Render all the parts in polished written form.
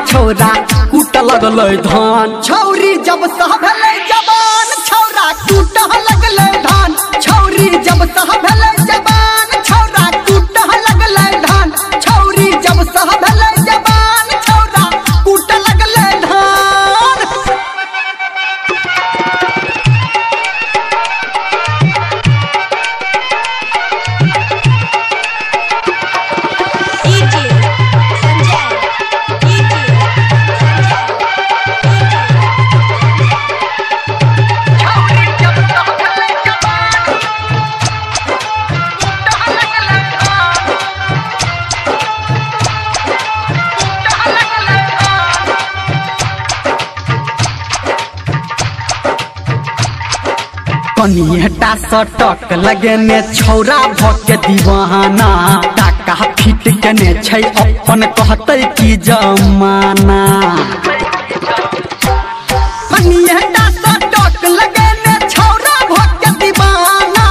छौरा कूट लगल धान। छौरी जब सह भेलै जवान छौरा कूट लगल धान। छौरी जब सह भेलै जवान छौरा कूट लगल धान। छौरी जब सह भेलै जवान छौरा कूट लगल धान। कनियटा सटक लगेने छौरा भके दीवाना। टाका फिट केने छै अपन कहतै की जमाना। कनियटा सटक लगेने छौरा भके दीवाना।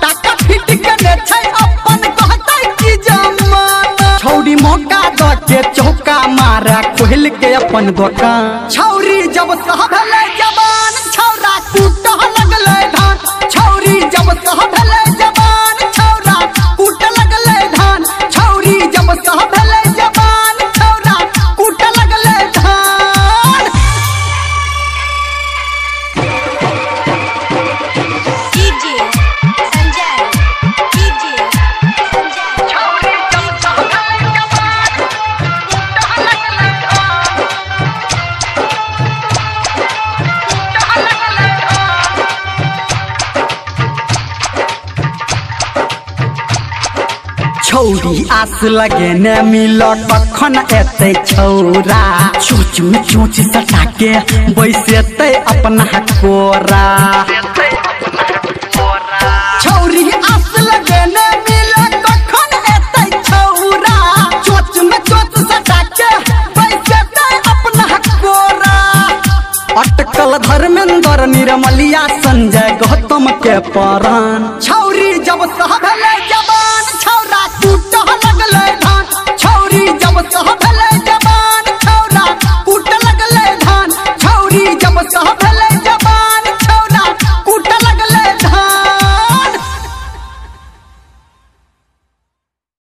टाका फिट केने छै अपन कहतै की जमाना। छौरी मौका द के चौका मारा खोल के अपन दुकान। छौरी जब सह भेलै जवान छौरा कूट लगल धान। छौरी जब सह भेलै जवान छौरा कूट लगल धान। छौरी जब सह भेलै जवान छौरा कूट लगल धान। छौरी आस लगेने मिल कखन एते छौरा। चोच में चोच सटा के बैसेते अपना कोरा। छौरी आस लगेने मिल कखन एते छौरा। चोच में चोच सटा के बैसेते अपना कोरा। अटकल धर्मेंद्र निर्मलिया संजय गौतम के परान। छौरी जब सह